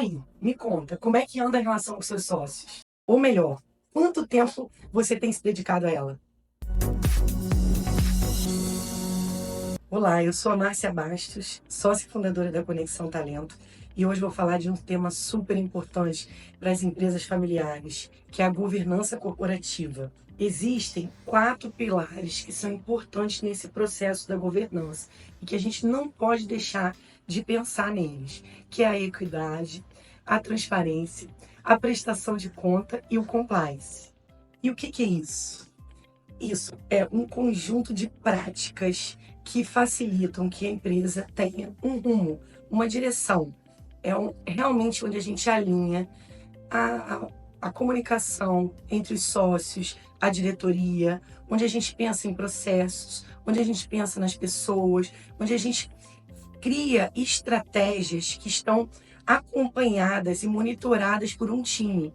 aí, me conta, como é que anda a relação com seus sócios? Ou melhor, quanto tempo você tem se dedicado a ela? Olá, eu sou a Márcia Bastos, sócia fundadora da Conexão Talento, e hoje vou falar de um tema super importante para as empresas familiares, que é a governança corporativa. Existem 4 pilares que são importantes nesse processo da governança e que a gente não pode deixar de pensar neles, que é a equidade, a transparência, a prestação de conta e o compliance. E o que é isso? Isso é um conjunto de práticas que facilitam que a empresa tenha um rumo, uma direção. Realmente onde a gente alinha a, a, a comunicação entre os sócios, a diretoria, onde a gente pensa em processos, onde a gente pensa nas pessoas, onde a gente cria estratégias que estão acompanhadas e monitoradas por um time,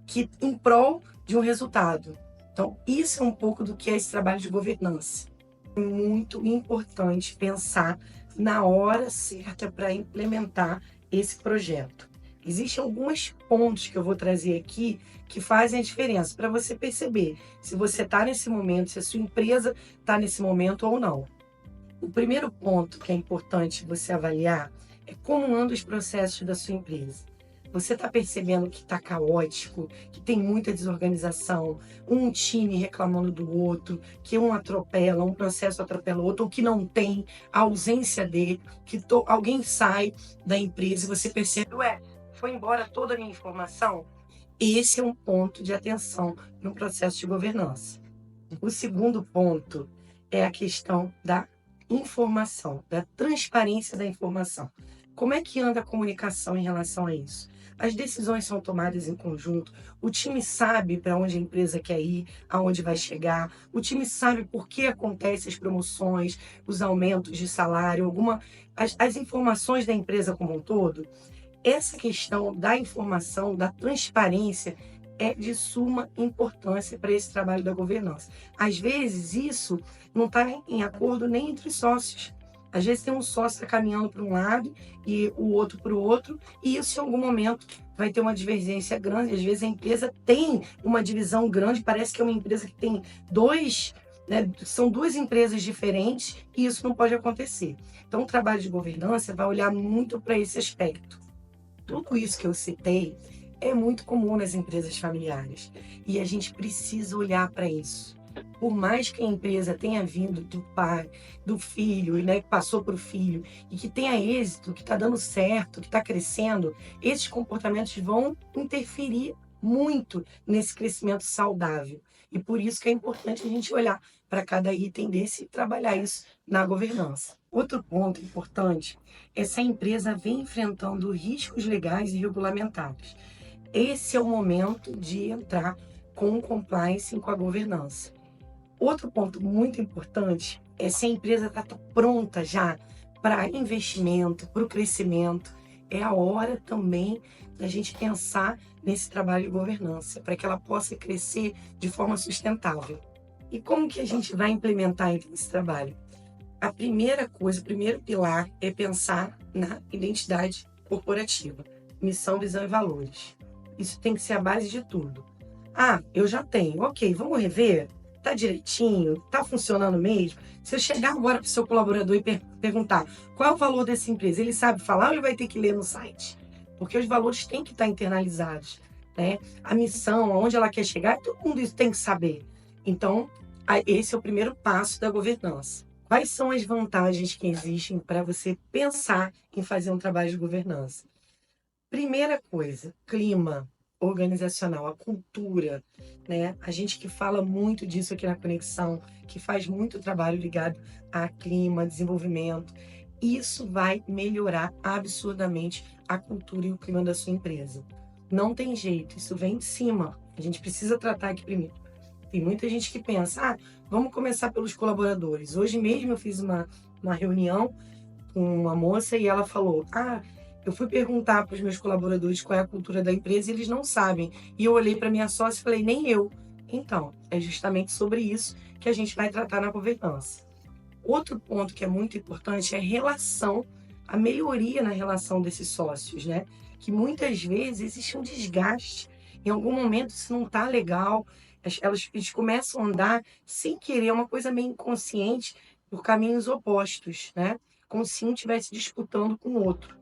que em prol de um resultado. Então, isso é um pouco do que é esse trabalho de governança. É muito importante pensar na hora certa para implementar esse projeto. Existem alguns pontos que eu vou trazer aqui que fazem a diferença para você perceber se você está nesse momento, se a sua empresa está nesse momento ou não. O primeiro ponto que é importante você avaliar é como andam os processos da sua empresa. Você está percebendo que está caótico, que tem muita desorganização, um time reclamando do outro, que um atropela, um processo atropela o outro, ou que não tem, a ausência dele, que alguém sai da empresa e você percebe, foi embora toda a minha informação? Esse é um ponto de atenção no processo de governança. O segundo ponto é a questão da informação, da transparência da informação. Como é que anda a comunicação em relação a isso? As decisões são tomadas em conjunto, o time sabe para onde a empresa quer ir, aonde vai chegar, o time sabe por que acontecem as promoções, os aumentos de salário, as informações da empresa como um todo. Essa questão da informação, da transparência, é de suma importância para esse trabalho da governança. Às vezes, isso não está em acordo nem entre sócios. Às vezes tem um sócio tá caminhando para um lado e o outro para o outro, e isso em algum momento vai ter uma divergência grande. Às vezes a empresa tem uma divisão grande, parece que é uma empresa que tem são duas empresas diferentes, e isso não pode acontecer. Então, o trabalho de governança vai olhar muito para esse aspecto. Tudo isso que eu citei é muito comum nas empresas familiares e a gente precisa olhar para isso. Por mais que a empresa tenha vindo do pai, do filho, que passou para o filho, e que tenha êxito, que está dando certo, que está crescendo, esses comportamentos vão interferir muito nesse crescimento saudável. E por isso que é importante a gente olhar para cada item desse e trabalhar isso na governança. Outro ponto importante é se a empresa vem enfrentando riscos legais e regulamentares. Esse é o momento de entrar com o compliance e com a governança. Outro ponto muito importante é se a empresa está pronta já para investimento, para o crescimento. É a hora também da gente pensar nesse trabalho de governança, para que ela possa crescer de forma sustentável. E como que a gente vai implementar esse trabalho? A primeira coisa, o primeiro pilar é pensar na identidade corporativa, missão, visão e valores. Isso tem que ser a base de tudo. Eu já tenho, ok, vamos rever? Tá direitinho? Tá funcionando mesmo? Se eu chegar agora para o seu colaborador e perguntar qual é o valor dessa empresa, ele sabe falar ou ele vai ter que ler no site? Porque os valores têm que estar internalizados, né? A missão, aonde ela quer chegar, todo mundo isso tem que saber. Então, esse é o primeiro passo da governança. Quais são as vantagens que existem para você pensar em fazer um trabalho de governança? Primeira coisa, clima organizacional, a cultura, né? A gente que fala muito disso aqui na Conexão, que faz muito trabalho ligado a clima, desenvolvimento, isso vai melhorar absurdamente a cultura e o clima da sua empresa. Não tem jeito, isso vem de cima. A gente precisa tratar aqui primeiro. Tem muita gente que pensa, vamos começar pelos colaboradores. Hoje mesmo eu fiz uma reunião com uma moça e ela falou, eu fui perguntar para os meus colaboradores qual é a cultura da empresa e eles não sabem. E eu olhei para minha sócia e falei, nem eu. Então, é justamente sobre isso que a gente vai tratar na governança. Outro ponto que é muito importante é a melhoria na relação desses sócios, né? que muitas vezes existe um desgaste. Em algum momento isso não está legal, eles começam a andar sem querer, é uma coisa meio inconsciente, por caminhos opostos, né? Como se um estivesse disputando com o outro.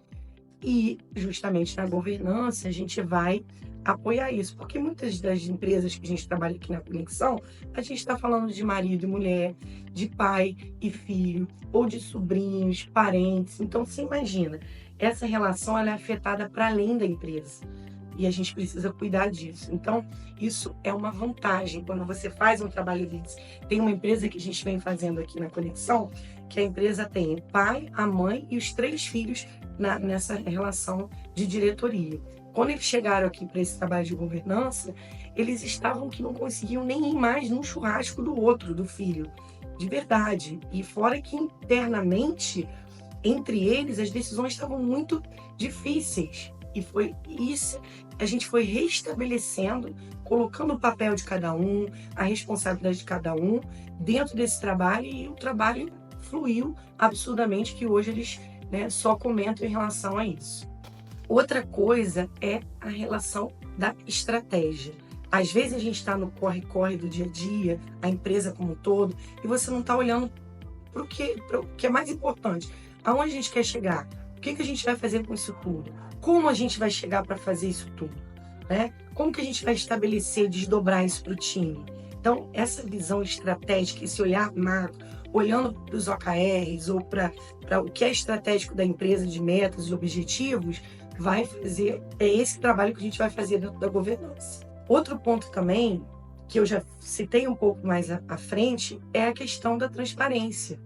E, justamente na governança, a gente vai apoiar isso, porque muitas das empresas que a gente trabalha aqui na Conexão, a gente está falando de marido e mulher, de pai e filho, ou de sobrinhos, parentes. Então, você imagina, essa relação ela é afetada para além da empresa. E a gente precisa cuidar disso. Então, isso é uma vantagem quando você faz um trabalho desses. Tem uma empresa que a gente vem fazendo aqui na Conexão, que a empresa tem o pai, a mãe e os 3 filhos nessa relação de diretoria. Quando eles chegaram aqui para esse trabalho de governança, eles estavam que não conseguiam nem ir mais num churrasco do outro, do filho, de verdade. E fora que internamente, entre eles, as decisões estavam muito difíceis. E foi isso, a gente foi restabelecendo, colocando o papel de cada um, a responsabilidade de cada um dentro desse trabalho, e o trabalho fluiu absurdamente, que hoje eles, né, só comentam em relação a isso. Outra coisa é a relação da estratégia. Às vezes a gente está no corre-corre do dia a dia, a empresa como um todo, e você não está olhando para o que é mais importante. Aonde a gente quer chegar? O que a gente vai fazer com isso tudo? Como a gente vai chegar para fazer isso tudo? Né? Como que a gente vai estabelecer, desdobrar isso para o time? Então, essa visão estratégica, esse olhar macro, olhando para os OKRs ou para o que é estratégico da empresa, de metas e objetivos, vai fazer, é esse trabalho que a gente vai fazer dentro da governança. Outro ponto também, que eu já citei um pouco mais à frente, é a questão da transparência.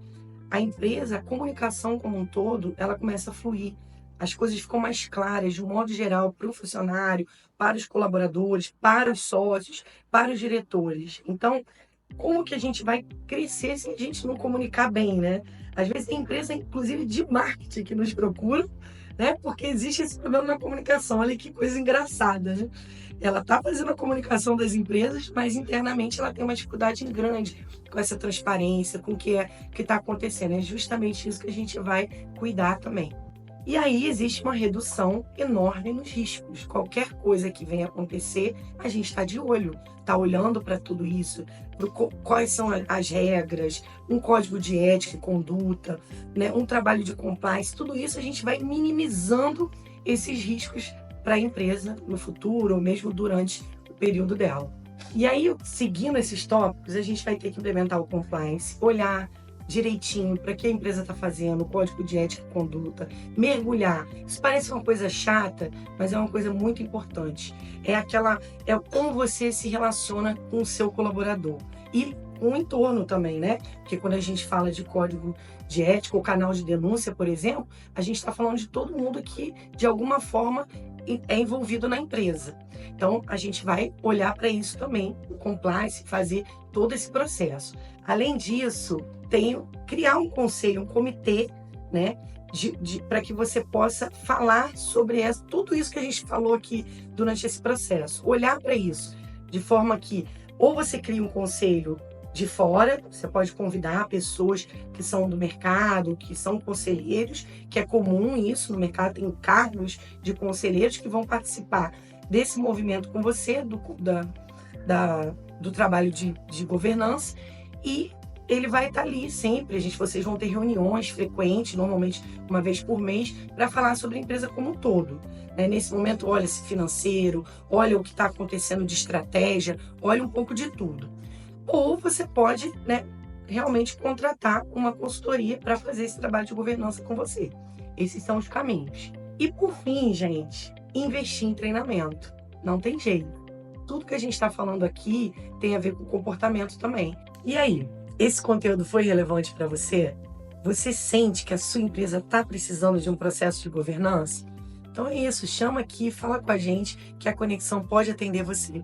A empresa, a comunicação como um todo, ela começa a fluir. As coisas ficam mais claras, de um modo geral, para o funcionário, para os colaboradores, para os sócios, para os diretores. Então, como que a gente vai crescer se a gente não comunicar bem, né? Às vezes tem empresa, inclusive de marketing, que nos procura, né? Porque existe esse problema na comunicação. Olha que coisa engraçada, né? Ela está fazendo a comunicação das empresas, mas internamente ela tem uma dificuldade grande com essa transparência, com o que está acontecendo. É justamente isso que a gente vai cuidar também. E aí existe uma redução enorme nos riscos. Qualquer coisa que venha acontecer, a gente está de olho, está olhando para tudo isso, quais são as regras, um código de ética e conduta, né, um trabalho de compliance, tudo isso a gente vai minimizando esses riscos para a empresa no futuro ou mesmo durante o período dela. E aí, seguindo esses tópicos, a gente vai ter que implementar o compliance, olhar direitinho para que a empresa está fazendo, o código de ética e conduta, mergulhar. Isso parece uma coisa chata, mas é uma coisa muito importante. É como você se relaciona com o seu colaborador e com o entorno também, né? Porque quando a gente fala de código de ética ou canal de denúncia, por exemplo, a gente está falando de todo mundo que, de alguma forma, é envolvido na empresa. Então, a gente vai olhar para isso também, o compliance, fazer todo esse processo. Além disso, criar um conselho, um comitê, né, para que você possa falar sobre tudo isso que a gente falou aqui durante esse processo. Olhar para isso de forma que ou você cria um conselho de fora, você pode convidar pessoas que são do mercado, que são conselheiros, que é comum isso, no mercado tem cargos de conselheiros que vão participar desse movimento com você, do trabalho de governança, e ele vai estar ali sempre. Vocês vão ter reuniões frequentes, normalmente uma vez por mês, para falar sobre a empresa como um todo. Nesse momento, olha esse financeiro, olha o que está acontecendo de estratégia, olha um pouco de tudo. Ou você pode, realmente contratar uma consultoria para fazer esse trabalho de governança com você. Esses são os caminhos. E por fim, gente, investir em treinamento. Não tem jeito. Tudo que a gente está falando aqui tem a ver com comportamento também. E aí, esse conteúdo foi relevante para você? Você sente que a sua empresa está precisando de um processo de governança? Então é isso, chama aqui, fala com a gente que a Conexão pode atender você.